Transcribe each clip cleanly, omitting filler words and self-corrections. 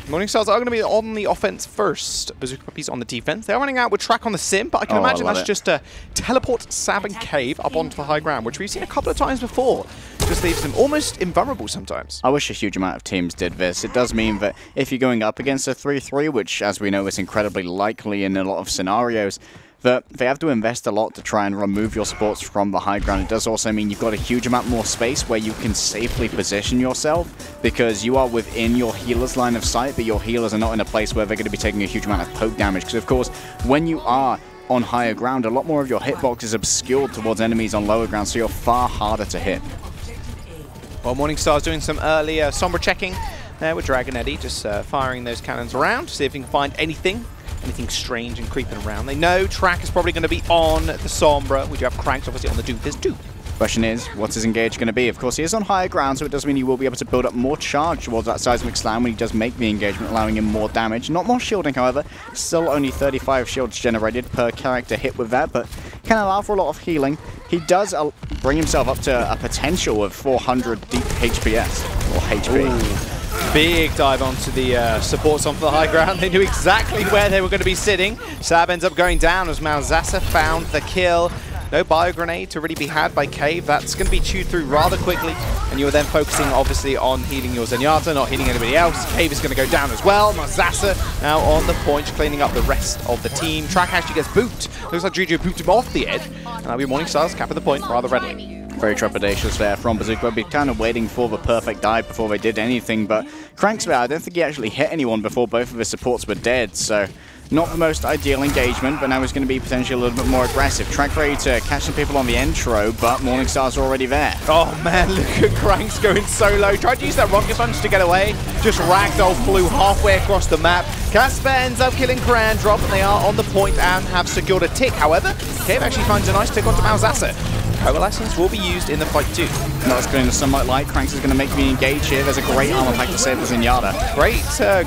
Morningstars are going to be on the offense first. Bazooka Puppiez on the defense. They're running out with Track on the sim, but I can imagine that's just a teleport Sab and Cave up onto the high ground, which we've seen a couple of times before. Just leaves them almost invulnerable sometimes. I wish a huge amount of teams did this. It does mean that if you're going up against a 3-3, which as we know is incredibly likely in a lot of scenarios, that they have to invest a lot to try and remove your supports from the high ground. It does also mean you've got a huge amount more space where you can safely position yourself, because you are within your healer's line of sight, but your healers are not in a place where they're going to be taking a huge amount of poke damage. Because of course, when you are on higher ground, a lot more of your hitbox is obscured towards enemies on lower ground, so you're far harder to hit. Well, Morningstar's doing some early Sombra checking there with Dragon Eddy, just firing those cannons around, see if he can find anything strange and creeping around. They know Track is probably going to be on the Sombra. We do have Cranks obviously on the Doom. There's Doom. Question is, what's his engage going to be? Of course, he is on higher ground, so it does mean he will be able to build up more charge towards that seismic slam when he does make the engagement, allowing him more damage. Not more shielding, however. Still only 35 shields generated per character hit with that, but can allow for a lot of healing. He does bring himself up to a potential of 400 deep HPS, or HP. Ooh. Big dive onto the supports onto the high ground. They knew exactly where they were going to be sitting. Sab ends up going down as Malzasa found the kill. No bio grenade to really be had by Cave. That's going to be chewed through rather quickly. And you're then focusing obviously on healing your Zenyatta, not healing anybody else. Cave is going to go down as well. Malzasa now on the point, cleaning up the rest of the team. Track actually gets booped. Looks like Juju booped him off the edge. And that'll be Morningstars capping the point rather readily. Very trepidatious there from Bazooka. We'd be kind of waiting for the perfect dive before they did anything, but Cranks there, I don't think he actually hit anyone before both of his supports were dead, so not the most ideal engagement, but now he's going to be potentially a little bit more aggressive. Track ready to catch some people on the intro, but Morningstar's already there. Oh man, look at Cranks going solo. Tried to use that rocket punch to get away. Just ragdoll flew halfway across the map. Casper ends up killing Cran Drop, and they are on the point and have secured a tick. However, Cave actually finds a nice tick onto Malzasa. Coalescence will be used in the fight too. Not as clean as some might like. Cranks is going to make me engage here. There's a great armor pack to save the Zenyatta.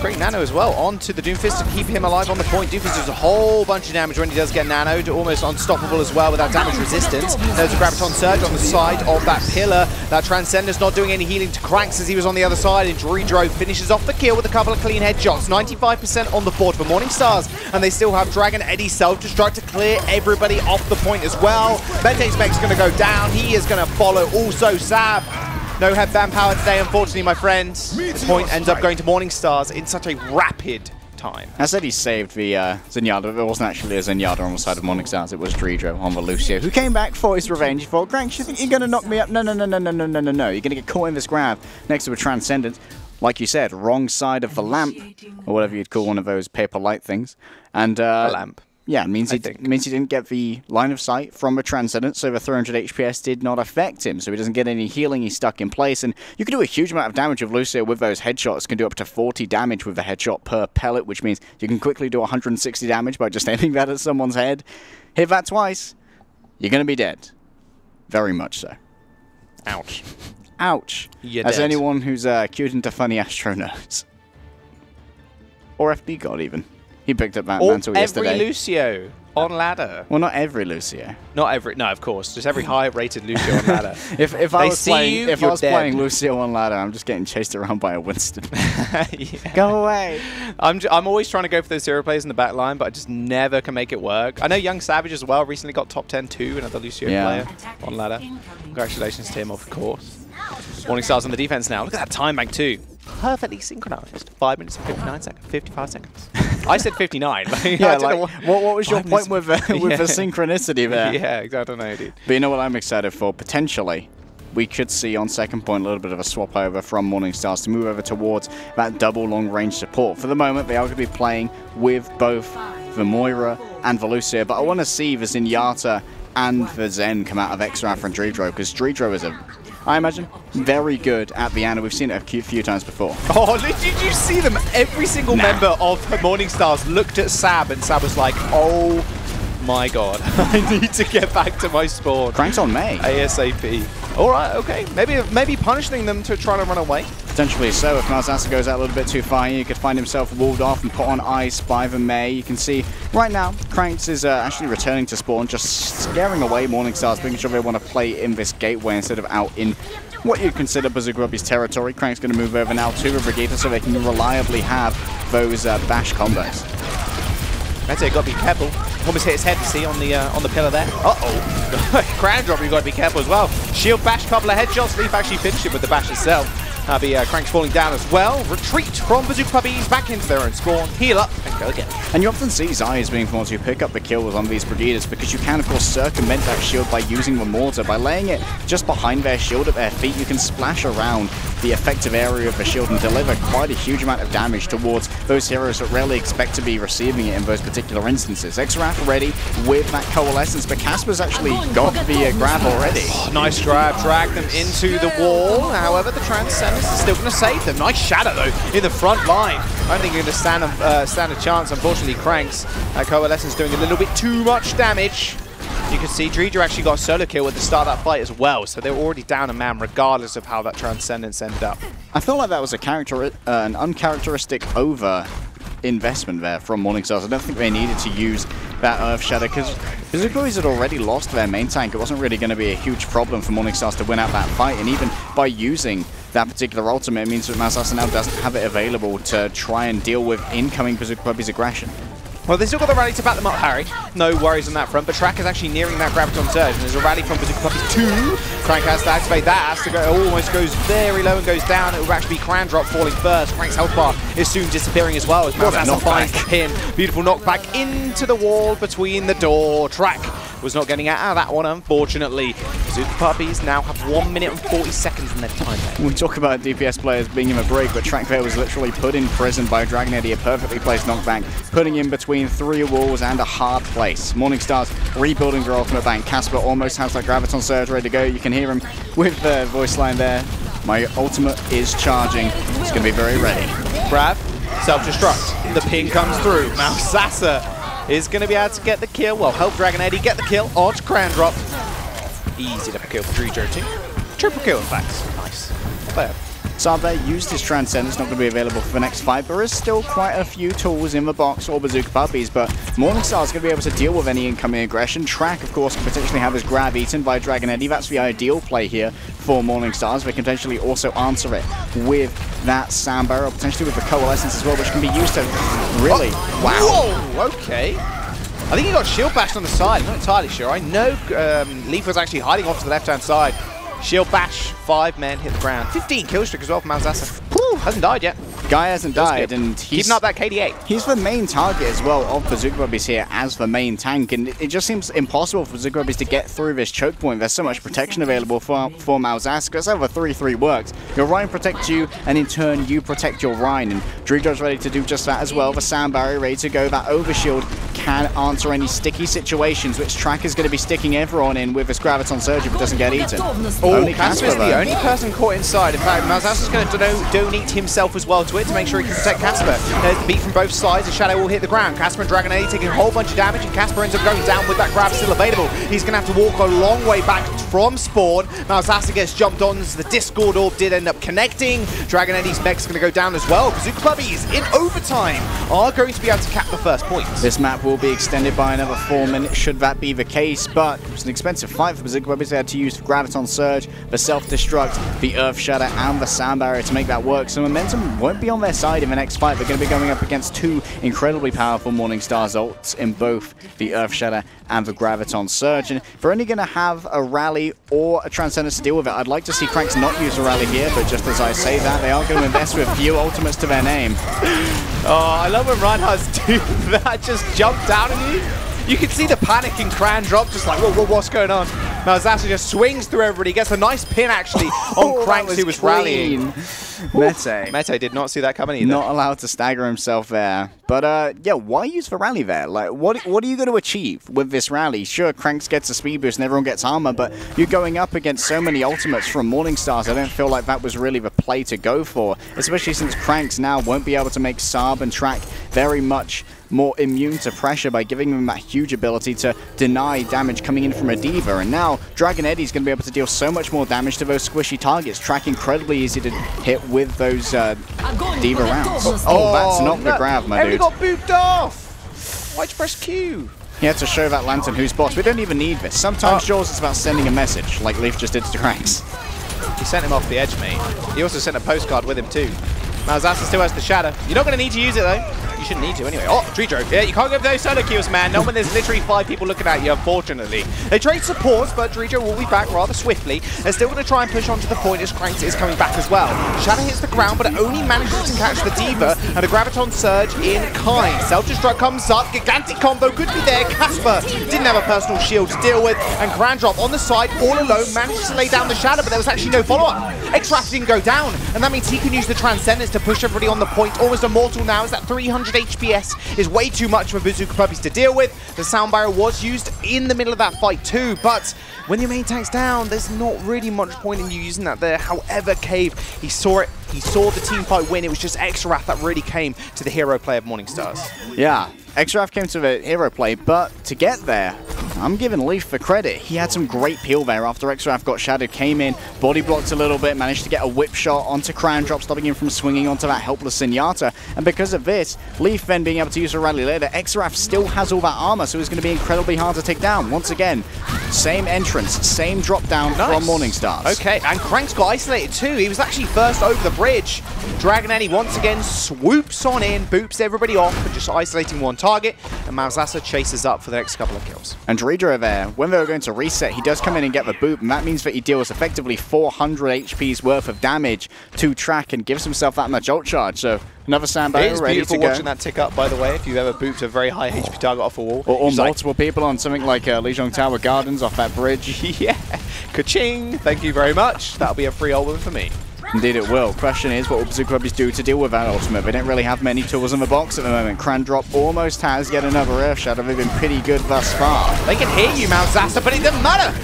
Great nano as well onto the Doomfist to keep him alive on the point. Doomfist does a whole bunch of damage when he does get nanoed, almost unstoppable as well without damage resistance. There's a Graviton Surge on the side of that pillar. That Transcender's not doing any healing to Cranks as he was on the other side, and Dredro finishes off the kill with a couple of clean headshots. 95% on the board for Morningstars, and they still have Dragon Eddy self-destruct to clear everybody off the point as well. Mente's Mech's going to go down. He is going to follow also Sab. No headband power today, unfortunately, my friends. The point ends up going to Morningstars in such a rapid time. I said he saved the Zenyatta. There wasn't actually a Zenyatta on the side of Morningstars. It was Dredro on the Lucio, who came back for his revenge. He thought, Cranks, you think you're going to knock me up? No. You're going to get caught in this grab next to a Transcendent. Like you said, wrong side of the lamp, or whatever you'd call one of those paper light things. And a lamp. Yeah, it means he didn't get the line of sight from a Transcendent, so the 300 HPS did not affect him, so he doesn't get any healing, he's stuck in place, and you can do a huge amount of damage with Lucio with those headshots. You can do up to 40 damage with the headshot per pellet, which means you can quickly do 160 damage by just aiming that at someone's head. Hit that twice, you're going to be dead. Very much so. Ouch. Ouch. As anyone who's cued into funny Astro knows. Or FB God, even. He picked up that mantle yesterday. Every Lucio on ladder. Well, not every Lucio. Not every. No, of course. Just every high-rated Lucio on ladder. If I was playing Lucio on ladder, I'm just getting chased around by a Winston. Yeah. Go away. I'm always trying to go for those zero plays in the back line, but I just never can make it work. I know Young Savage as well recently got top 10 too, another Lucio player on ladder. Congratulations to him, of course. Morningstars on the defense now. Look at that time bank too. Perfectly synchronized. 5 minutes and 59 seconds. 55 seconds. I said 59. Yeah, like, what was your point with the synchronicity there? Yeah, I don't know, dude. But you know what I'm excited for? Potentially, we could see on second point a little bit of a swap over from Morningstars to move over towards that double long-range support. For the moment, they are going to be playing with both the Moira and the Lucio, but I want to see the Zenyatta and the Zen come out of Extra and Dredro, because Dredro is I imagine, very good at the Ana. We've seen it a few times before. Oh, did you see them? Every single member of Morningstars looked at Sab, and Sab was like, oh my god, I need to get back to my spawn. Cranks on May. ASAP. All right, okay. Maybe punishing them to try to run away. Potentially so. If Malzasa goes out a little bit too far, he could find himself walled off and put on ice by the May. You can see right now, Cranks is actually returning to spawn, just scaring away Morningstars, making sure they want to play in this gateway instead of out in what you'd consider Bazooka Puppiez territory. Crank's going to move over now to a Brigitte so they can reliably have those bash combos. That's it, got to be careful. Almost hit his head, see, on the pillar there. Uh-oh. Crown drop, you've got to be careful as well. Shield bash, couple of headshots. Leaf actually finished it with the bash itself. That'll be Crank's falling down as well. Retreat from Bazooka Puppiez back into their own spawn. Heal up and go again. And you often see Zai as being the ones who pick up the kills on these Brigittes because you can, of course, circumvent that shield by using the mortar. By laying it just behind their shield at their feet, you can splash around the effective area of the shield and deliver quite a huge amount of damage towards those heroes that rarely expect to be receiving it in those particular instances. Xraf ready with that coalescence, but Casper's actually got the grab already. Oh, nice grab, dragged them into the wall. However, the Transcendence is still going to save them. Nice shadow, though, in the front line. I don't think you're going to stand a chance. Unfortunately, Crank's coalescence doing a little bit too much damage. You can see Tridd actually got a solo kill at the start of that fight as well, so they were already down a man regardless of how that Transcendence ended up. I feel like that was an uncharacteristic over-investment there from Morningstars. I don't think they needed to use that Earth Shadow because Bazooka Puppiez had already lost their main tank. It wasn't really going to be a huge problem for Morningstars to win out that fight, and even by using that particular ultimate, it means that Mazasa now doesn't have it available to try and deal with incoming Bazooka Puppiez aggression. Well, they've still got the rally to back them up, Harry. No worries on that front, but Track is actually nearing that Graviton Surge, and there's a rally from Bazooka Puppiez 2. Crank has to activate that, has to go, almost goes very low and goes down. It will actually be Crown Drop falling first. Crank's health bar is soon disappearing as well as Mazasa finds the pin. Beautiful knockback into the wall between the door. Track was not getting out of that one, unfortunately. Bazooka Puppiez now have 1 minute and 40 seconds in their time there. We talk about DPS players being in a break, but Track there was literally put in prison by Dragon Eddy, a perfectly placed knockback, putting him between 3 walls and a hard place. Morningstars rebuilding their ultimate bank. Casper almost has that Graviton Surge ready to go. You can hear him with the voice line there. My ultimate is charging. It's going to be very ready. Grab, self-destruct. The ping comes through. Mazasa is going to be able to get the kill. Well, help Dragon Eddy get the kill. Odd Crown Drop. Easy to kill for Dezachu. Triple kill, in fact. Nice. There. Sarve used his Transcendence, not going to be available for the next fight. There is still quite a few tools in the box or Bazooka Puppiez, but Morningstar is going to be able to deal with any incoming aggression. Track, of course, can potentially have his grab eaten by Dragon Eddy. That's the ideal play here for Morningstars. They can potentially also answer it with that Sand Barrel, potentially with the Coalescence as well, which can be used to really... Oh, wow! Whoa, okay. I think he got shield bashed on the side. I'm not entirely sure. I know Leaf was actually hiding off to the left-hand side. Shield bash, 5 men hit the ground. 15 kill streak as well from Mazasa. Hasn't died yet. Guy hasn't died, and he's keeping up that KDA. He's the main target as well of Bazooka Puppiez here as the main tank, and it just seems impossible for Bazooka Puppiez to get through this choke point. There's so much protection available for Malzaska. That's how the 3-3 works. Your Rhine protects you, and in turn you protect your Rhine, and Dreamjo's ready to do just that as well. The Sand Barrier ready to go. That Overshield can answer any sticky situations, which Track is going to be sticking everyone in with this Graviton Surge if it doesn't get eaten. Only Casper's the only person caught inside. In fact, Malzaska's going to donate himself as well to it to make sure he can protect Casper. There's the beat from both sides. The shadow will hit the ground. Casper and Dragon Eddy taking a whole bunch of damage, and Casper ends up going down with that grab still available. He's going to have to walk a long way back from spawn. Malzasa gets jumped on as the Discord Orb did end up connecting. Dragon Eddy's mech's going to go down as well. Bazooka Puppiez in overtime are going to be able to cap the first point. This map will be extended by another 4 minutes should that be the case, but it was an expensive fight for Bazooka Puppiez. They had to use the Graviton Surge, the Self-Destruct, the Earth Shatter, and the Sand Barrier to make that work. So momentum won't be on their side in the next fight. They're going to be going up against 2 incredibly powerful Morningstars ults in both the Earth Shatter and the Graviton Surge. And if they're only going to have a rally or a Transcendence to deal with it, I'd like to see Cranks not use a rally here, but just as I say that, they are going to invest with few ultimates to their name. Oh, I love when Reinhardt's do that, just jump down on you. You can see the panic in Crown Drop, just like, whoa, what's going on? Malzasa just swings through everybody, gets a nice pin actually on Cranks, who was rallying. Mete did not see that coming either. Not allowed to stagger himself there. But yeah, why use the rally there? Like, what are you going to achieve with this rally? Sure, Cranks gets a speed boost and everyone gets armor, but you're going up against so many ultimates from Morningstars. I don't feel like that was really the play to go for, especially since Cranks now won't be able to make Saab and Track very much more immune to pressure by giving them that huge ability to deny damage coming in from a Diva. And now Dragon Eddy's going to be able to deal so much more damage to those squishy targets. Track incredibly easy to hit with those Diva rounds. Oh, that's not the grab, my dude. He got booped off! Why'd you press Q? He had to show that Lantern who's boss. We don't even need this. Sometimes Jaws is about sending a message, like Leaf just did to Cranks. He sent him off the edge, mate. He also sent a postcard with him too. Malzahsa still has the shadow. You're not going to need to use it though. You shouldn't need to anyway. Oh, Tridd. Yeah, you can't go for those solo kills, man. Not when there's literally 5 people looking at you, unfortunately. They trade supports, but Tridd will be back rather swiftly. They're still going to try and push onto the point as Cranks is coming back as well. Shadow hits the ground, but it only manages to catch the Diva, and a Graviton Surge in kind. Self-destruct comes up. Gigantic combo could be there. Casper didn't have a personal shield to deal with, and Grandrop on the side, all alone, manages to lay down the Shadow, but there was actually no follow-up. X-Raph didn't go down, and that means he can use the Transcendence to push everybody on the point. Almost immortal now, as that 300 HPS is way too much for Bazooka Puppiez to deal with. The Sound Barrier was used in the middle of that fight too, but when your main tank's down, there's not really much point in you using that there. However, Cave, he saw it. He saw the team fight win. It was just X-Raph that really came to the hero play of Morningstars. Yeah, X-Raph came to the hero play, but to get there, I'm giving Leaf the credit. He had some great peel there after X-Raph got shadowed, came in, body blocked a little bit, managed to get a whip shot onto Crown Drop, stopping him from swinging onto that helpless Zenyatta. And because of this, Leaf then being able to use a rally later, X-Raph still has all that armor, so it's going to be incredibly hard to take down. Once again, same entrance, same drop down from Morningstars. Okay, and Cranks got isolated too. He was actually first over the bridge. Dragon Eddie once again swoops on in, boops everybody off for just isolating one target, and Malzahsa chases up for the next couple of kills. And Tridd there, when they were going to reset, he does come in and get the boop, and that means that he deals effectively 400 HP's worth of damage to Track and gives himself that much ult charge. So another sandbag ready to go. It is beautiful watching that tick up, by the way, if you've ever booped a very high HP target off a wall. Or multiple people on something like Lijiang Tower Gardens off that bridge. Yeah, ka-ching, thank you very much. That'll be a free ult win for me. Indeed it will. Question is, what will Bazooka Puppiez do to deal with that ultimate? They don't really have many tools in the box at the moment. Crandrop almost has yet another Earth Shadow. They've been pretty good thus far. They can hear you, Malzahsa, but it doesn't matter.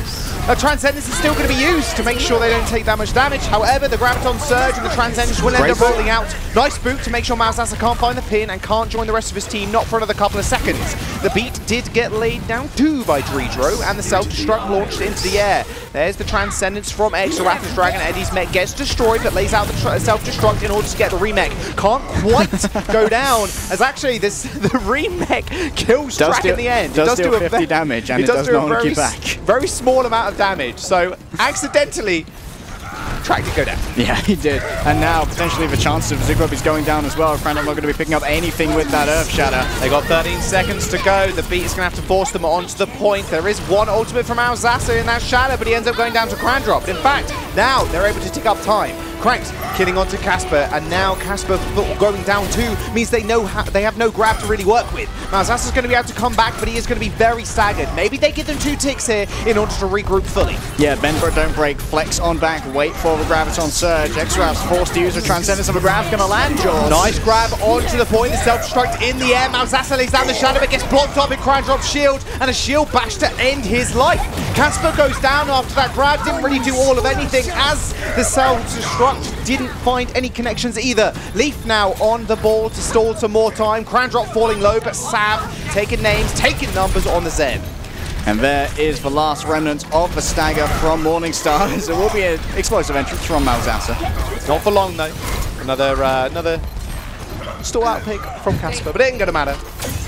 A Transcendence is still going to be used to make sure they don't take that much damage. However, the Graviton Surge and the Transcendence will end up rolling out. Nice boot to make sure Malzahsa can't find the pin and can't join the rest of his team, not for another couple of seconds. The beat did get laid down too by Tridd, and the Self-Destruct launched into the air. There's the Transcendence from X-Raph as Dragon Eddie's mech gets destroyed, but lays out the Self-Destruct in order to get the remech. Can't quite go down, as actually the remech kills Dragon in the end. It does do 50 damage, and it does not want to keep back. Very small amount of damage, so accidentally Track did go down. Yeah, he did. And now potentially the chance of Bazooka Puppiez going down as well. Crandall not going to be picking up anything with that Earth Shatter. They got 13 seconds to go. The beat is going to have to force them onto the point. There is one ultimate from Malzahsa in that Shadow, but he ends up going down to Crandrop. In fact, now they're able to tick up time. Cranks killing onto Casper, and now Casper going down too means they have no grab to really work with. Malzahsa's going to be able to come back, but he is going to be very staggered. Maybe they give them 2 ticks here in order to regroup fully. Yeah, bend but don't break, flex on back, wait for the Graviton Surge. X-Rap's forced to use a Transcendence, and the grab's going to land, Jaws. Nice grab onto the point, the Self-Destruct in the air. Malzahsa lays down the Shadow, but gets blocked up in Crandrop's shield, and a shield bash to end his life. Casper goes down after that grab, didn't really do all of anything, as the Self-Destruct didn't find any connections either. Leaf now on the ball to stall some more time. Crandrop falling low, but Sav taking names, taking numbers on the Zen. And there is the last remnant of the stagger from Morningstar. There will be an explosive entrance from Malzahsa. Not for long though. Another stall out pick from Casper, but it ain't gonna matter.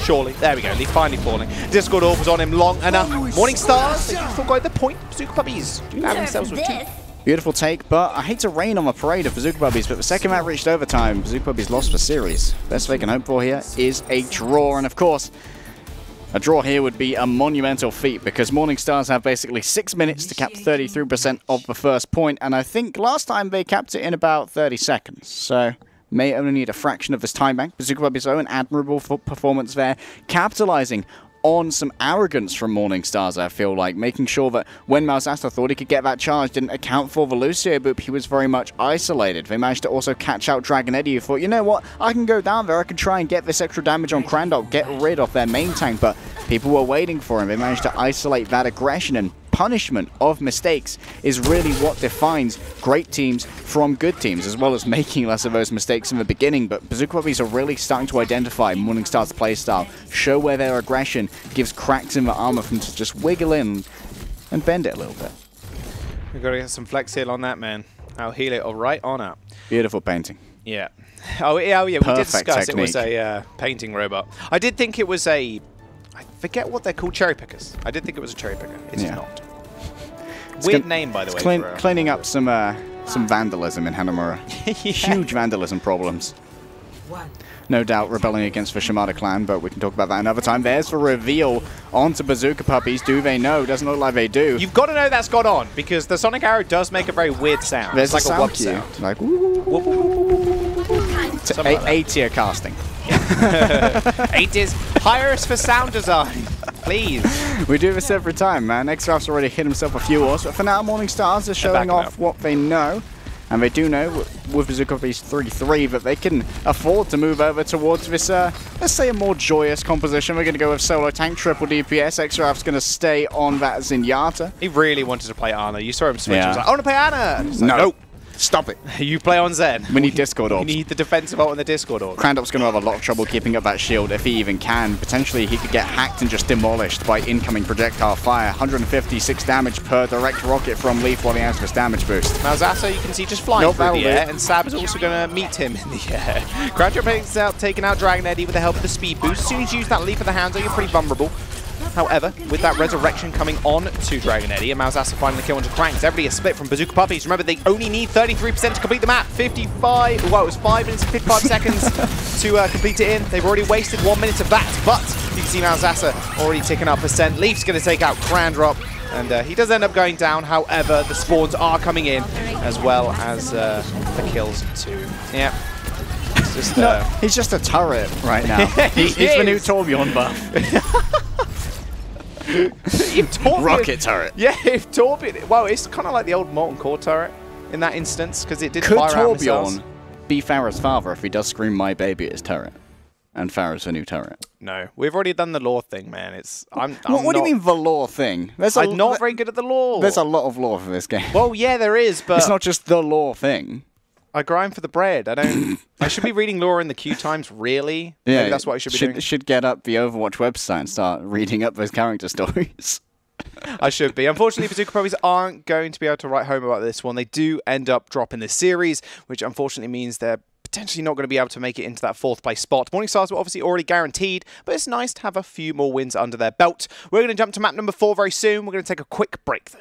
Surely. There we go. Leaf finally falling. Discord Orb was on him long enough. Morningstars, they still got the point. Bazooka Puppiez do have themselves with 2. Beautiful take, but I hate to rain on the parade of Bazooka Puppiez, but the second match reached overtime, Bazooka Puppiez lost the series. Best they can hope for here is a draw, and of course, a draw here would be a monumental feat because Morningstars have basically 6 minutes to cap 33% of the first point, and I think last time they capped it in about 30 seconds, so may only need a fraction of this time bank. Bazooka Puppiez own admirable performance there, capitalizing on some arrogance from Morningstars, I feel like, making sure that when Malzahsa thought he could get that charge, didn't account for the Lucio boop, he was very much isolated. They managed to also catch out Dragon Eddie, who thought, you know what, I can go down there, I can try and get this extra damage on Crandall, get rid of their main tank, but people were waiting for him. They managed to isolate that aggression, and punishment of mistakes is really what defines great teams from good teams, as well as making less of those mistakes in the beginning. But Bazooka Puppiez are really starting to identify Morningstar's playstyle, show where their aggression gives cracks in the armor for them to just wiggle in and bend it a little bit. We've got to get some flex heal on that, man. I'll heal it right on up. Beautiful painting. Yeah. Oh yeah, we did discuss technique. It was a painting robot. I did think it was a... I forget what they're called, cherry pickers. I did think it was a cherry picker. It's not. Weird name, by the way. Cleaning up some vandalism in Hanamura. Yeah. Huge vandalism problems. No doubt rebelling against the Shimada clan, but we can talk about that another time. There's the reveal onto Bazooka Puppiez. Do they know? Doesn't look like they do. You've got to know that's gone on, because the Sonic Arrow does make a very weird sound. There's like a whoop sound sound. like A-tier casting. A tiers. Hire us for sound design, please. We do this every time, man. X-Raf's already hit himself a few wars, but for now, Morning Stars are showing off what they know. And they do know, with Bazooka Puppiez 3-3, that they can afford to move over towards this, let's say, a more joyous composition. We're going to go with Solo Tank, triple DPS. X-Raf's going to stay on that Zenyatta. He really wanted to play Ana. You saw him switch. Yeah. He was like, I want to play Ana. Like, No. Nope. Stop it. You play on Zen. We need Discord orbs. We need the defensive ult and the Discord orb. Crandop's going to have a lot of trouble keeping up that shield if he even can. Potentially, he could get hacked and just demolished by incoming projectile fire. 156 damage per direct rocket from Leaf while he has this damage boost. Now Zasa, you can see just flying through the air, and Sab is also going to meet him in the air. Crandop takes out, taking out Dragon Eddy with the help of the speed boost. As soon as you use that Leaf of the Hands, you're pretty vulnerable. However, with that resurrection coming on to Dragon Eddy and Malzassa finding the kill onto Cranks, everybody is split from Bazooka Puppiez. Remember, they only need 33% to complete the map. 55, well, it was 5 minutes and 55 seconds to complete it in. They've already wasted 1 minute of that, but you can see Malzassa already ticking up percent. Leaf's going to take out Crandrop, and he does end up going down. However, the spawns are coming in, as well as the kills too. Yeah. Just, no, he's just a turret right now. he's the new Torbjorn buff. Rocket turret. Yeah, if Torbjorn... Well, it's kind of like the old Molten Core turret in that instance, because it did Could fire out missiles. Torbjorn be Farah's father if he does scream "My baby" at his turret? And Farah's the new turret. No, we've already done the lore thing, man. It's what do you mean the lore thing? I'm not very good at the lore. There's a lot of lore for this game. Well, yeah, there is, but it's not just the lore thing. I grind for the bread. I don't. I should be reading lore in the queue times, really. Yeah, maybe that's what I should be doing. Should get up the Overwatch website and start reading up those character stories. I should be. Unfortunately, Bazooka Puppiez aren't going to be able to write home about this one. They do end up dropping this series, which unfortunately means they're potentially not going to be able to make it into that 4th place spot. Morning Stars were obviously already guaranteed, but it's nice to have a few more wins under their belt. We're going to jump to map number 4 very soon. We're going to take a quick break, though.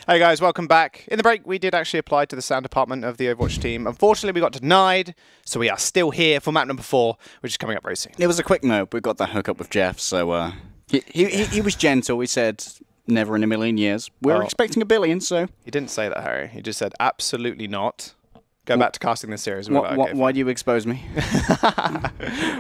Hey guys, welcome back. In the break, we did actually apply to the sound department of the Overwatch team. Unfortunately, we got denied, so we are still here for map number 4, which is coming up very soon. It was a quick note. We got that hookup with Jeff, so he was gentle. He said, never in a million years. We're expecting 1 billion, so... He didn't say that, Harry. He just said, absolutely not. Go back to casting this series. Why do you expose me?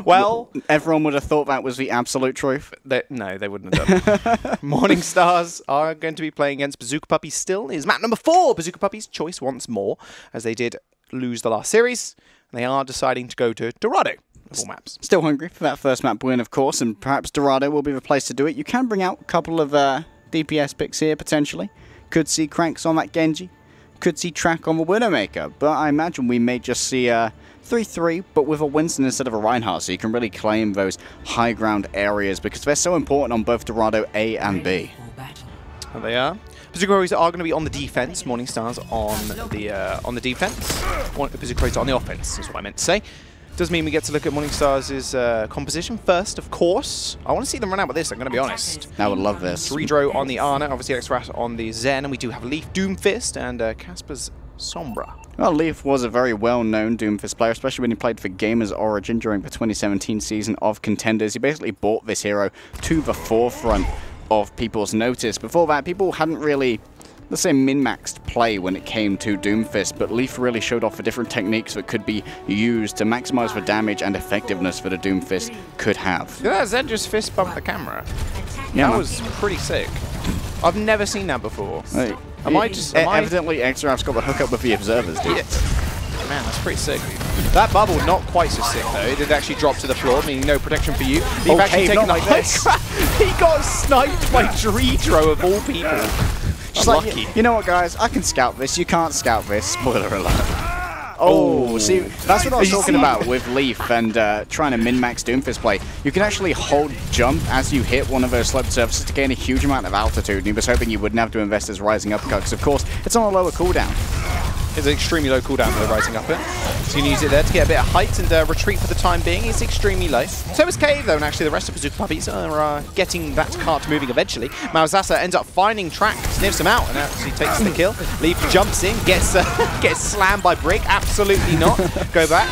Well... Everyone would have thought that was the absolute truth. No, they wouldn't have done. Morning Stars are going to be playing against Bazooka Puppiez still. It is map number 4. Bazooka Puppiez choice once more, as they did lose the last series. And they are deciding to go to Dorado. Of all maps. Still hungry for that first map win, of course, and perhaps Dorado will be the place to do it. You can bring out a couple of DPS picks here, potentially. Could see Cranks on that Genji. Could see Track on the Widowmaker, but I imagine we may just see 3-3, but with a Winston instead of a Reinhardt, so you can really claim those high ground areas because they're so important on both Dorado A and B. There they are. Bazooka Puppiez are going to be on the defense. Morning Stars on the defense. Bazooka Puppiez on the offense, is what I meant to say. Does mean we get to look at Morning Stars' composition first, of course. I want to see them run out with this, I'm going to be honest. I would love this. Redro on the Ana, obviously X-Rat on the Zen, and we do have Leaf, Doomfist, and Casper's Sombra. Well, Leaf was a very well-known Doomfist player, especially when he played for Gamers Origin during the 2017 season of Contenders. He basically brought this hero to the forefront of people's notice. Before that, people hadn't really... let's say min-maxed play when it came to Doomfist, but Leaf really showed off the different techniques that could be used to maximize the damage and effectiveness that a Doomfist could have. Did that Zen just fist bump the camera? Yeah, that was pretty sick. I've never seen that before. Hey, Evidently, X-Rap's got the hookup with the observers, dude. Yeah. Man, that's pretty sick. That bubble, not quite so sick though. It did actually drop to the floor, meaning no protection for you. You've actually taken like this. He got sniped by Dredro of all people. Just lucky. Like, you know what, guys? I can scout this. You can't scout this. Spoiler alert. Oh, see, that's what I was talking about with Leaf and trying to min-max Doomfist play. You can actually hold jump as you hit one of those sloped surfaces to gain a huge amount of altitude, and he was hoping you wouldn't have to invest his rising uppercut, because of course, it's on a lower cooldown. It's an extremely low cooldown for the rising upper. So you can use it there to get a bit of height and retreat for the time being. It's extremely low. So is Cave though, and actually the rest of Bazooka Puppiez are getting that cart moving eventually. Malzasa ends up finding Track, sniffs him out, and actually takes the kill. Leaf jumps in, gets slammed by Brick. Absolutely not. Go back.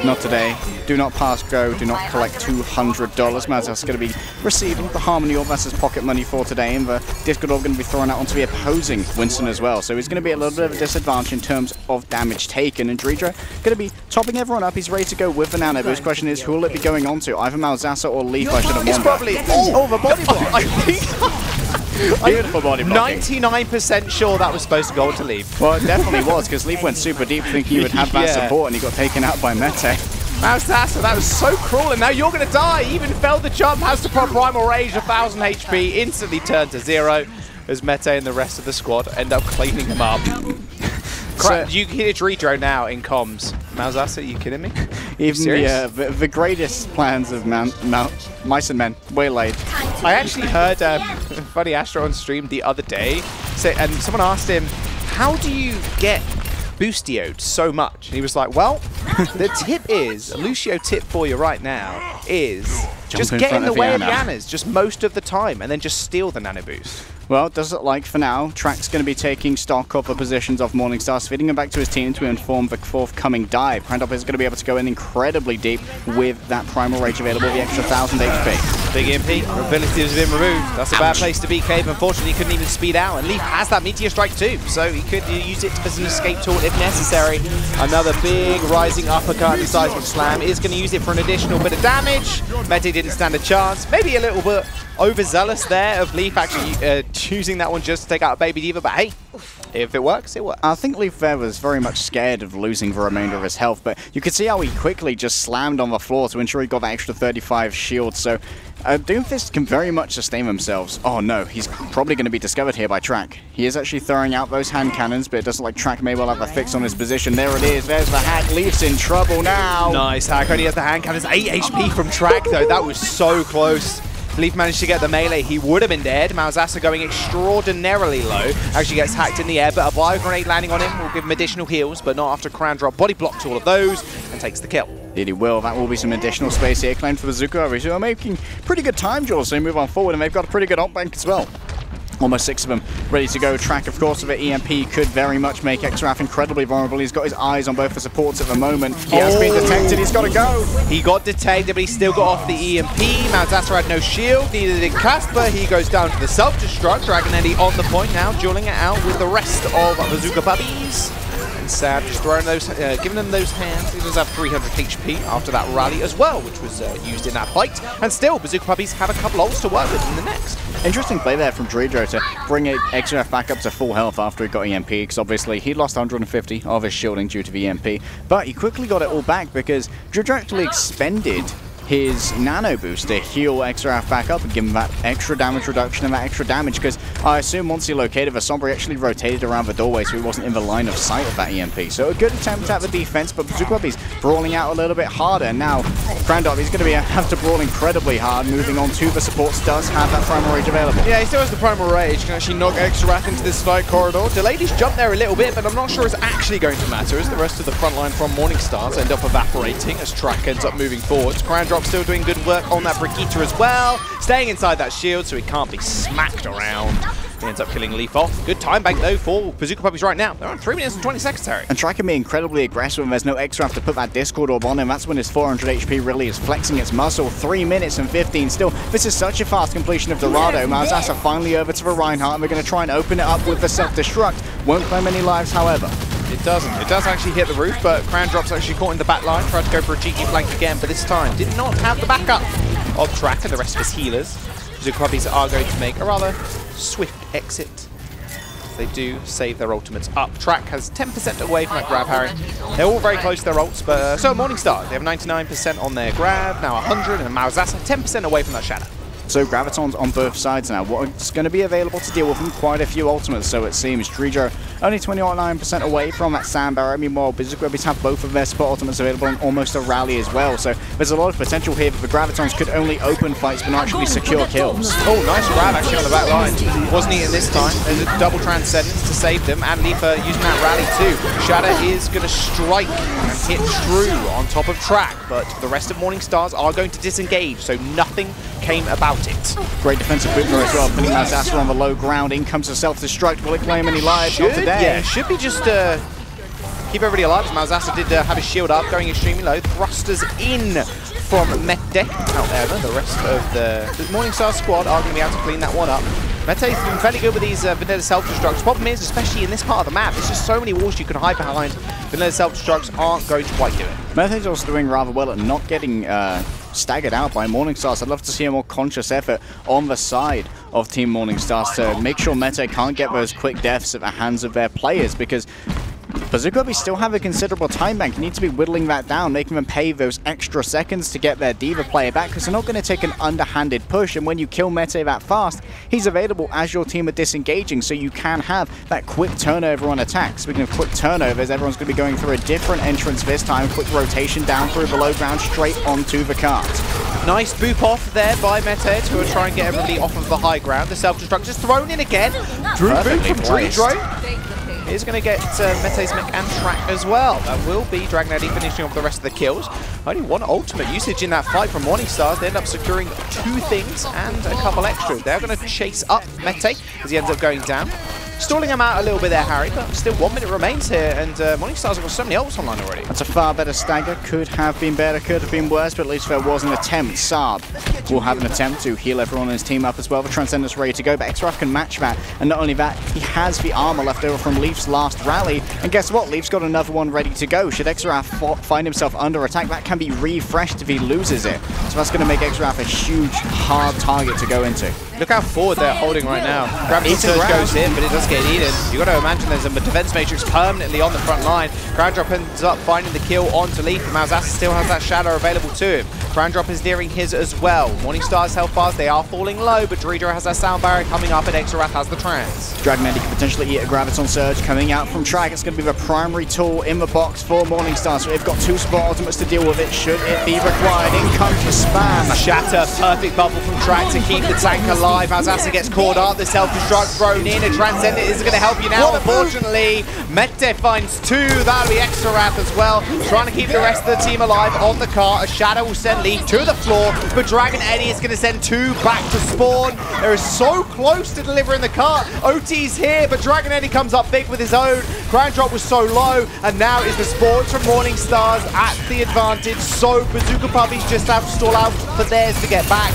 Not today. Do not pass go. Do not collect $200. Malzasa is going to be receiving the Harmony Orb. That's his pocket money for today. And the Discord Orb going to be thrown out onto the opposing Winston as well. So he's going to be a little bit of a disadvantage in terms of damage taken. And Dredro going to be topping everyone up. He's ready to go with the nano boost. Question is, who will it be going on to? Either Malzasa or Leaf, I should have won. It's probably... Oh, the body block. I think... Beautiful body blocking. 99% sure that was supposed to go to Leaf. Well, it definitely was, because Leaf went super deep thinking he would have that support, and he got taken out by Mete. Malzasa, that was so cruel, and now you're going to die. Even failed the jump, has to pop Primal Rage, 1,000 HP, instantly turned to 0, as Mete and the rest of the squad end up cleaning him up. So, you can hear Dredro now in comms. Malzasa, are you kidding me? Even the greatest plans of Mice and Men waylaid. I actually heard Funny Astro on stream the other day, and someone asked him, how do you get boostioed so much? And he was like, well, the tip is, a Lucio tip for you right now is just get in the way of the Anas just most of the time and then just steal the nano boost. Well, does it like for now. Track's going to be taking stock of the positions of Morningstar, feeding him back to his team to inform the forthcoming dive. Krandop is going to be able to go in incredibly deep with that Primal Rage available, the extra 1,000 HP. Big MP, ability has been removed. That's a bad place to be, Cave. Unfortunately, he couldn't even speed out, and Leaf has that Meteor Strike too, so he could use it as an escape tool if necessary. Another big rising uppercut and seismic slam is going to use it for an additional bit of damage. Mete didn't stand a chance. Maybe a little bit overzealous there of Leaf actually choosing that one just to take out a Baby Diva, but hey, if it works, it works. I think Leaf there was very much scared of losing the remainder of his health, but you could see how he quickly just slammed on the floor to ensure he got that extra 35 shield, so Doomfist can very much sustain themselves. Oh no, he's probably going to be discovered here by Track. He is actually throwing out those hand cannons, but it doesn't like Track may well have a fix on his position. There it is, there's the hack. Leaf's in trouble now. Nice hack, only has the hand cannons. 8 HP from Track though, that was so close. Leaf managed to get the melee, he would have been dead. Malzasa going extraordinarily low. Actually gets hacked in the air, but a bio grenade landing on him will give him additional heals, but not after Krandrop body blocks all of those and takes the kill. Indeed he will. That will be some additional space here claimed for Bazooka, who are making pretty good time, Jules, so they move on forward, and they've got a pretty good op bank as well. Almost 6 of them ready to go. Track, of course, with an EMP could very much make Exaraf incredibly vulnerable. He's got his eyes on both the supports at the moment. He has been detected. He's got to go. He got detected, but he still got off the EMP. Malzahar had no shield, neither did Casper. He goes down to the self-destruct. Dragon Eddie on the point now, dueling it out with the rest of Bazooka Puppiez. Sam just throwing those, giving them those hands. He does have 300 HP after that rally as well, which was used in that fight. And still, Bazooka Puppiez have a couple ults to work with in the next. Interesting play there from Tridd to bring Exaraf back up to full health after he got EMP, because obviously he lost 150 of his shielding due to the EMP, but he quickly got it all back because Tridd actually expended his nano boost to heal Exaraf back up and give him that extra damage reduction and that extra damage, because I assume once he located the Sombra, he actually rotated around the doorway so he wasn't in the line of sight of that EMP. So a good attempt at the defense, but Bazooka Puppiez brawling out a little bit harder. Now, Grandop, he's going to have to brawl incredibly hard, moving on to the supports, does have that primal rage available. Yeah, he still has the primal rage, can actually knock Exaraf into this fight corridor. Delayed his jump there a little bit, but I'm not sure it's actually going to matter as the rest of the front line from Morningstars end up evaporating as Track ends up moving forwards. Grandrop still doing good work on that Brigitte as well, staying inside that shield so he can't be smacked around. He ends up killing Leaf off. Good time bank though for Bazooka Puppiez right now. They're on 3 minutes and 20 seconds, Terry. And Track can be incredibly aggressive when there's no Exaraf to put that Discord orb on him. That's when his 400 HP really is flexing its muscle. 3 minutes and 15 still. This is such a fast completion of Dorado. Malzahar finally over to the Reinhardt, and we're going to try and open it up with the self-destruct. Won't claim any lives, however. It doesn't. It does actually hit the roof, but Crown Drop's actually caught in the back line. Tried to go for a cheeky flank again, but this time did not have the backup of Track and the rest of his healers. Bazooka Puppiez are going to make a rather swift exit. They do save their ultimates up. Track has 10% away from that grab, Harry. They're all very close to their ults, but so Morningstar. They have 99% on their grab, now 100, and Malzahar 10% away from that shadow. So Gravitons on both sides now. What's going to be available to deal with them? Quite a few ultimates, so it seems. Tridd only 29% away from that sand barrier. Meanwhile, Bazooka Puppiez have both of their spot ultimates available and almost a rally as well. So there's a lot of potential here, but the Gravitons could only open fights but not actually secure kills. Oh, nice grab actually on the back line. Wasn't eaten this time. There's a double transcendence to save them, and Leafa using that rally too. Shadow is going to strike and hit True on top of Track, but the rest of Morningstars are going to disengage, so nothing came about it. Great defensive boomer as well, putting Malzahar on the low ground. In comes the self-destruct. Will it claim any lives? Not today. Yeah, should be just keep everybody alive. Malzahar did have his shield up, going extremely low. Thrusters in from Legday. However, the rest of the Morningstar squad are going to be able to clean that one up. Legday's been fairly good with these vanilla self-destructs. Problem is, especially in this part of the map, there's just so many walls you can hide behind. Vanilla self-destructs aren't going to quite do it. Legday's also doing rather well at not getting staggered out by Morningstars. I'd love to see a more conscious effort on the side of Team Morningstars to make sure Meta can't get those quick deaths at the hands of their players, because Bazooka Puppiez still have a considerable time bank. You need to be whittling that down, making them pay those extra seconds to get their D.Va player back, because they're not going to take an underhanded push, and when you kill Mete that fast, he's available as your team are disengaging, so you can have that quick turnover on attacks. Speaking of quick turnovers, everyone's going to be going through a different entrance this time. Quick rotation down through the low ground, straight onto the cart. Nice boop off there by Mete to try and get everybody off of the high ground. The self-destruct is thrown in again. Drew boop from Tridd. Is going to get Mete's mech and Track as well. That will be Dragon Eddie finishing off the rest of the kills. Only one ultimate usage in that fight from Morningstars. They end up securing 2 things and a couple extra. They're going to chase up Mete as he ends up going down. Stalling him out a little bit there, Harry, but still 1 minute remains here, and Morningstars have got so many ults online already. That's a far better stagger. Could have been better, could have been worse, but at least there was an attempt. Saab will have an attempt to heal everyone on his team up as well. The Transcender's ready to go, but Exaraf can match that. And not only that, he has the armor left over from Leaf's last rally. And guess what? Leaf's got another one ready to go. Should Exaraf find himself under attack, that can be refreshed if he loses it. So that's going to make Exaraf a huge, hard target to go into. Look how forward they're holding right now. Gravity Surge goes in, but it does get eaten. You've got to imagine there's a defense matrix permanently on the front line. Groundrop ends up finding the kill onto Leaf, and Malzahar still has that shadow available to him. Groundrop is nearing his as well. Morningstar's health bars, they are falling low, but Dezachu has that sound barrier coming up, and Exaraf has the trans. Dragon Eddie can potentially eat a Graviton Surge coming out from Track. It's going to be the primary tool in the box for Morningstar, so they've got 2 support ultimates to deal with it, should it be required. In comes the spam. Shatter, perfect bubble from Track to keep the tank alive. alive as Asa gets caught up. The self-destruct thrown in. A Transcendent is going to help you now. Unfortunately, Mete finds 2. That'll be extra wrath as well. Trying to keep the rest of the team alive on the cart. A Shadow will send Leaf to the floor, but Dragon Eddie is going to send 2 back to spawn. They're so close to delivering the cart. OT's here, but Dragon Eddie comes up big with his own. Ground drop was so low, and now is the Sports from Morning Stars at the advantage. So Bazooka Puppies just have to stall out for theirs to get back.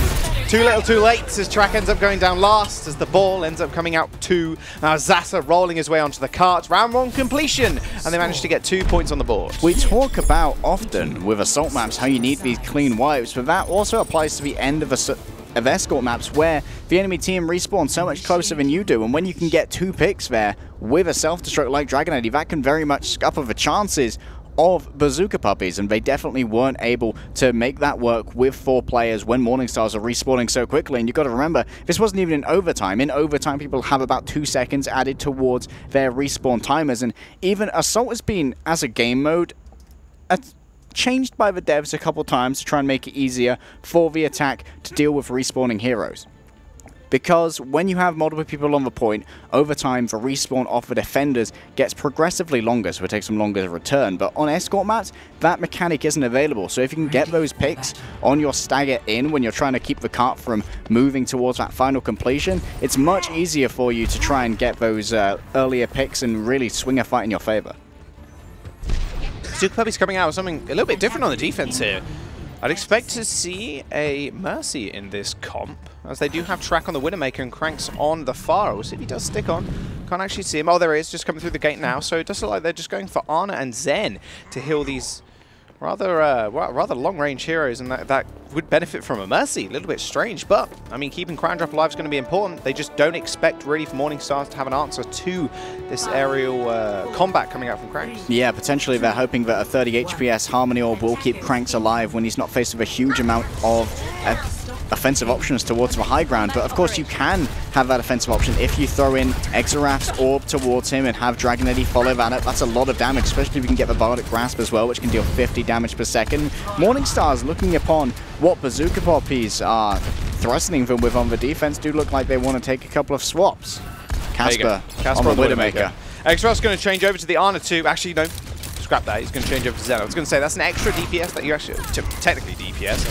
Too little, too late, as Track ends up going down last, as the ball ends up coming out to Zasa rolling his way onto the cart. Round 1 completion, and they managed to get 2 points on the board. We talk about often with assault maps how you need these clean wipes, but that also applies to the end of escort maps where the enemy team respawns so much closer than you do, and when you can get 2 picks there with a self-destruct like Dragon Eddie, that can very much scupper the chances of Bazooka Puppies, and they definitely weren't able to make that work with 4 players when Morning Stars are respawning so quickly. And you've got to remember, this wasn't even in overtime. In overtime, people have about 2 seconds added towards their respawn timers, and even Assault has been, as a game mode, changed by the devs a couple times to try and make it easier for the attack to deal with respawning heroes. Because when you have multiple people on the point, over time the respawn off the defenders gets progressively longer, so it takes them longer to return. But on escort maps, that mechanic isn't available. So if you can get those picks on your stagger in when you're trying to keep the cart from moving towards that final completion, it's much easier for you to try and get those earlier picks and really swing a fight in your favor. Bazooka Puppies coming out with something a little bit different on the defense here. I'd expect to see a Mercy in this comp, as they do have Track on the Widowmaker and Cranks on the Pharah. We'll see if he does stick on. Can't actually see him. Oh, there he is, just coming through the gate now. So it does look like they're just going for Ana and Zen to heal these rather long-range heroes, and that would benefit from a Mercy. A little bit strange, but, I mean, keeping Crown Drop alive is going to be important. They just don't expect, really, for Morning Stars to have an answer to this aerial combat coming out from Cranks. Yeah, potentially they're hoping that a 30 HPS Harmony Orb will keep Cranks alive when he's not faced with a huge amount of offensive options towards the high ground. But of course you can have that offensive option if you throw in Exaraf's Orb towards him and have Dragon Eddie follow that up. That's a lot of damage, especially if you can get the Bardic Grasp as well, which can deal 50 damage per second. Morning Stars, looking upon what Bazooka Puppies are thrusting them with on the defense, do look like they want to take a couple of swaps. Casper on the Widowmaker. Exaraf's going to change over to the Ana too. Actually, no. Scrap that, he's going to change over to Zen. I was going to say, that's an extra DPS that you actually, technically DPS,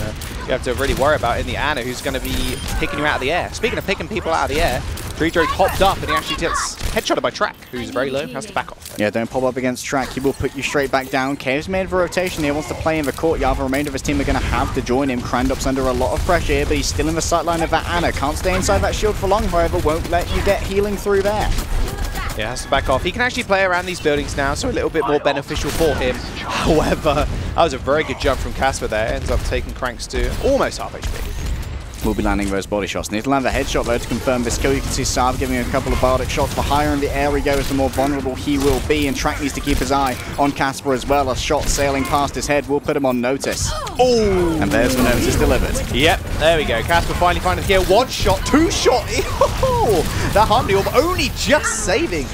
you have to really worry about in the Ana, who's going to be picking you out of the air. Speaking of picking people out of the air, Tridd hopped up and he actually gets headshotted by Track, who's very low, has to back off. Yeah, don't pop up against Track, he will put you straight back down. Cave's made the rotation here, wants to play in the courtyard. The remainder of his team are going to have to join him. Crandop's under a lot of pressure here, but he's still in the sightline of that Ana. Can't stay inside that shield for long, however, won't let you get healing through there. Yeah, has to back off. He can actually play around these buildings now, so a little bit more beneficial for him. However, that was a very good jump from Casper there. Ends up taking Cranks to almost half HP. Will be landing those body shots. Need to land a headshot though to confirm this kill. You can see Sav giving a couple of Bardic shots. The higher in the air he goes, the more vulnerable he will be. And Track needs to keep his eye on Casper as well. A shot sailing past his head will put him on notice. Oh! And there's the notice delivered. Yep, there we go. Casper finally finding the kill. 1 shot, 2 shot. That Harmony Orb only just saving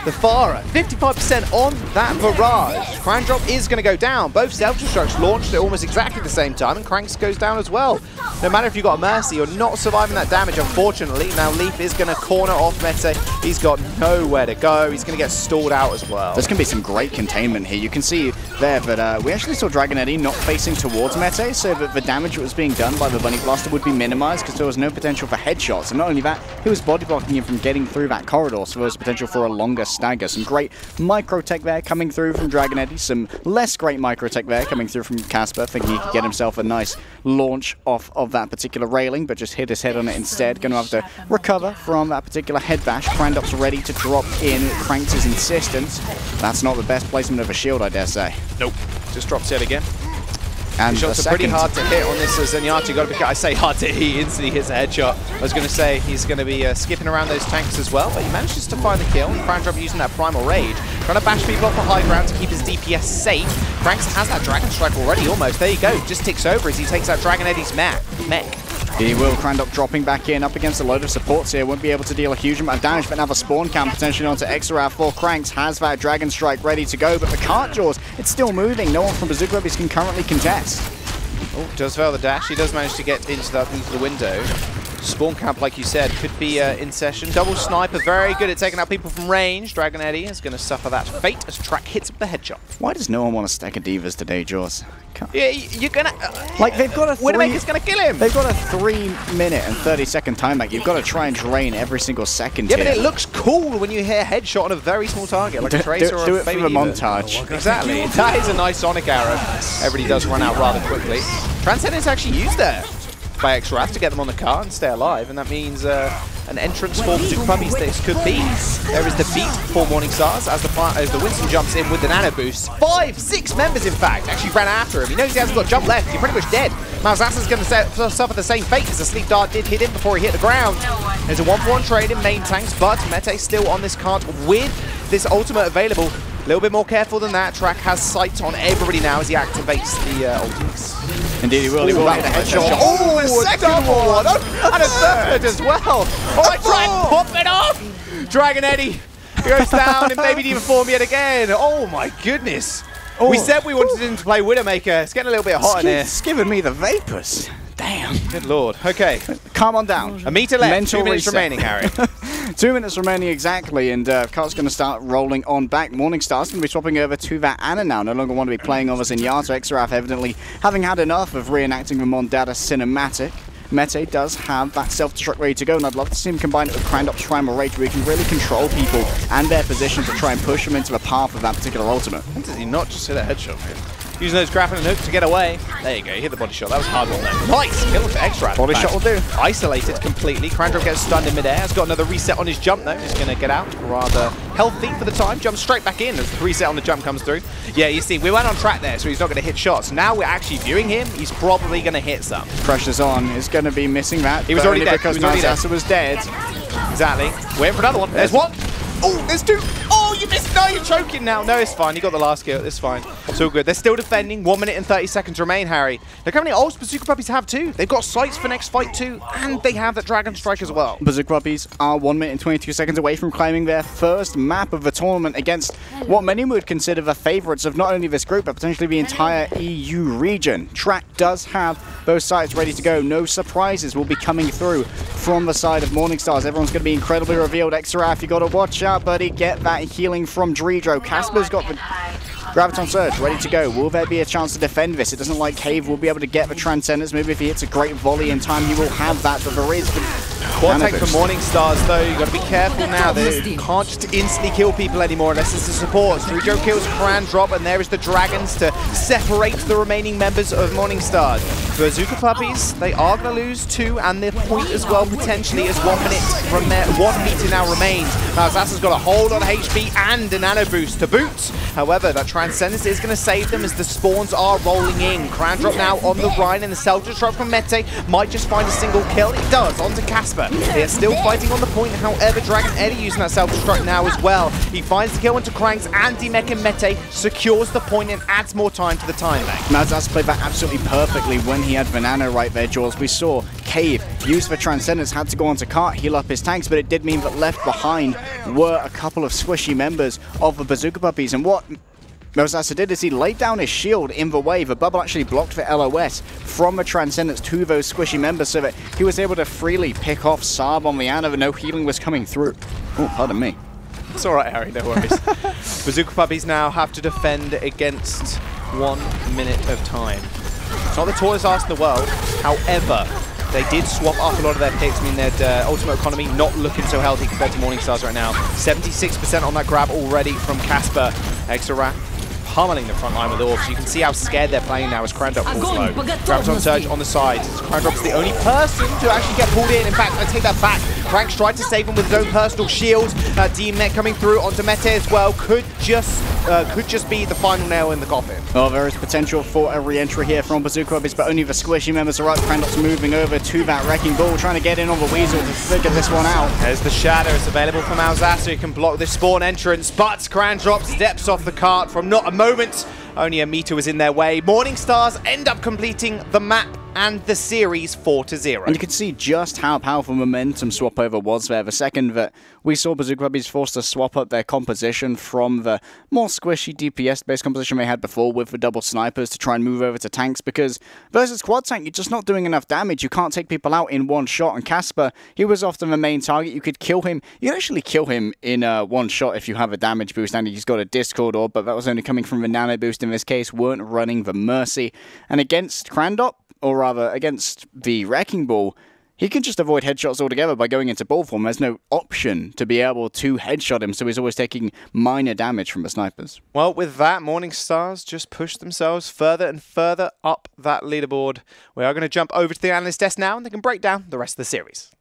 the Pharah. 55% on that barrage. Crown Drop is going to go down. Both self-destructs launched at almost exactly the same time, and Cranks goes down as well. No matter if you've got a Mercy, you're not surviving that damage, unfortunately. Now Leaf is going to corner off Mete. He's got nowhere to go. He's going to get stalled out as well. There's going to be some great containment here. You can see there that we actually saw Dragon Eddie not facing towards Mete, so that the damage that was being done by the Bunny Blaster would be minimized because there was no potential for headshots. And not only that, he was body blocking him from getting through that corridor, so there was potential for a longer stagger. Some great micro-tech there coming through from Dragon Eddie. Some less great micro-tech there coming through from Casper, thinking he could get himself a nice launch off of that particular railing, but just hit his head on it instead. Going to have to recover from that particular head bash. Crandop's ready to drop in. Cranks' insistence. That's not the best placement of a shield, I dare say. Nope. Just drops it again. And shots are pretty hard to hit on this Zenyatta. Got to be, I say hard to hit, he instantly hits a headshot. I was going to say he's going to be skipping around those tanks as well, but he manages to find the kill. Crown Drop using that Primal Rage, trying to bash people off the high ground to keep his DPS safe. Cranks has that Dragon Strike already almost. There you go, just ticks over as he takes out Dragon Eddie's mech. He will. Crandop dropping back in, up against a load of supports here. Won't be able to deal a huge amount of damage, but now the spawn cam potentially onto Exaraf for Cranks. Has that Dragon Strike ready to go, but the cart jaws, it's still moving. No one from Bazooka Puppies can currently contest. Oh, does fail the dash. He does manage to get into the window. Spawn camp, like you said, could be in session. Double sniper, very good at taking out people from range. Dragon Eddie is going to suffer that fate as Track hits up the headshot. Why does no one want to stack a Divas today, Jaws? Yeah, you're going to... like, they've got a Widowmaker's going to kill him. They've got a 3-minute and 30-second timeback. You've got to try and drain every single second Yeah, here. but it looks cool when you hear headshot on a very small target, like a Tracer or do a it for Baby the Diva. montage. Exactly. That is a nice Sonic arrow. Everybody does run out rather quickly. Transcendence actually used there by X-Wrath to get them on the car and stay alive, and that means an entrance for Bazooka Puppiez this could be. There is the beat for Morning Stars as the Winston jumps in with the nano boost. 5-6 members, in fact, actually ran after him. He knows he hasn't got jump left. He's pretty much dead. Malzasa's going to suffer the same fate as the sleep dart did hit him before he hit the ground. There's a 1-for-1 trade in main tanks, but Mete still on this card with this ultimate available. A little bit more careful than that. Track has sight on everybody now as he activates the ultimates. Indeed, he will. He will hit a headshot. Oh, a second one! And a third as well! Alright, Track, pop it off! Dragon Eddie goes down in Baby Diva form yet again. Oh my goodness. Oh. We said we wanted him to play Widowmaker. It's getting a little bit hot in here. It's giving me the vapors. Damn. Good lord. Okay. Calm on down. A meter left. Mental 2 minutes reset. remaining, Harry. 2 minutes remaining exactly, and Cart's going to start rolling on back. Morningstar's going to be swapping over to that Ana now. No longer want to be playing over Zenyatta. X-Wrath evidently having had enough of reenacting the Mondada cinematic. Mete does have that self-destruct ready to go, and I'd love to see him combine it with Crandop's Primal Rage, where he can really control people and their position to try and push them into the path of that particular ultimate. When does he not just hit a headshot? Using those grappling hooks to get away. There you go, he hit the body shot. That was hard one there. Nice! Kill for X-Wrath. Body shot will do. Isolated completely. Crandrop gets stunned in midair. Has got another reset on his jump though. He's going to get out rather healthy for the time. Jumps straight back in as the reset on the jump comes through. Yeah, you see, we went on track there, so he's not going to hit shots. Now we're actually viewing him. He's probably going to hit some. Pressure's on. He's going to be missing that. He was already dead. Because Malzasa was dead. Exactly. Waiting for another one. There's one. Oh, there's two. Oh, you missed. No, you're choking now. No, it's fine. You got the last kill. It's fine. It's all good. They're still defending. 1 minute and 30 seconds remain, Harry. Look how many ults Bazooka Puppies have too. They've got sights for next fight too, and they have that Dragon Strike as well. Bazooka Puppies are 1 minute and 22 seconds away from claiming their first map of the tournament against what many would consider the favourites of not only this group, but potentially the entire EU region. Track does have those sites ready to go. No surprises will be coming through from the side of Morningstars. Everyone's going to be incredibly revealed. X-Wrath, you got to watch out, buddy. Get that healing from Dreedro. Casper's got the Graviton Surge ready to go. Will there be a chance to defend this? It doesn't like Cave will be able to get the Transcendence. Maybe if he hits a great volley in time, he will have that, but there is Quad take for Morningstars though, you've got to be careful now. They can't just instantly kill people anymore unless it's the supports. Dreedro kills Crandrop, and there is the Dragons to separate the remaining members of Morningstars. Bazooka Puppies, they are going to lose 2, and their point as well potentially as 1 minute 1 meter now remains. Malzasa's got a hold on HP and a nano boost to boot. However, that Transcendence is going to save them as the spawns are rolling in. Crandrop now on the Rhine, and the self-destruct from Mete might just find a single kill. It does, onto Casper. They are still fighting on the point, however, Dragon Eddie using that self-destruct now as well. He finds the kill into Cranks, and D-Mech and Mete secures the point and adds more time to the time bank. Malzasa played that absolutely perfectly when he had Venano right there, Jaws. We saw Cave use for Transcendence, had to go onto Cart, heal up his tanks, but it did mean that left behind were a couple of squishy members of the Bazooka Puppies. And what Malzasa did is he laid down his shield in the way. The bubble actually blocked the LOS from the Transcendence to those squishy members so that he was able to freely pick off Saab on the Ana, and no healing was coming through. Oh, pardon me. It's alright, Harry, no worries. Bazooka Puppies now have to defend against 1 minute of time. It's not the tallest ask in the world, however, they did swap up a lot of their picks. I mean, their ultimate economy not looking so healthy compared to Morningstars right now. 76% on that grab already from Casper. X-Wrath pummeling the front line with Orbs. You can see how scared they're playing now as Crandop falls low. Graviton Surge on the side. Crandop's the only person to actually get pulled in. In fact, I take that back. Cranks tried to save him with his own personal shield. D-Mech coming through onto Mete as well. Could just be the final nail in the coffin. Well, there is potential for a re-entry here from Bazooka Puppies, but only the squishy members are up. Crandop's moving over to that Wrecking Ball, trying to get in on the Weasel to figure this one out. There's the Shadow. It's available from Malzasa. He can block this spawn entrance, but Crandrop steps off the cart from not a moment. Only a meter was in their way. Morningstars end up completing the map and the series 4-0. And you can see just how powerful momentum swap over was there. The second that we saw Bazooka Puppiez forced to swap up their composition from the more squishy DPS-based composition they had before with the double snipers to try and move over to tanks, because versus quad tank, you're just not doing enough damage. You can't take people out in one shot, and Casper, he was often the main target. You could kill him. You can actually kill him in one shot if you have a damage boost, and he's got a Discord orb, but that was only coming from the nano boost in this case, weren't running the Mercy. And against Crandop, or rather against the Wrecking Ball, he can just avoid headshots altogether by going into ball form. There's no option to be able to headshot him, so he's always taking minor damage from the snipers. Well, with that, Morning Stars just pushed themselves further and further up that leaderboard. We are going to jump over to the analyst desk now, and they can break down the rest of the series.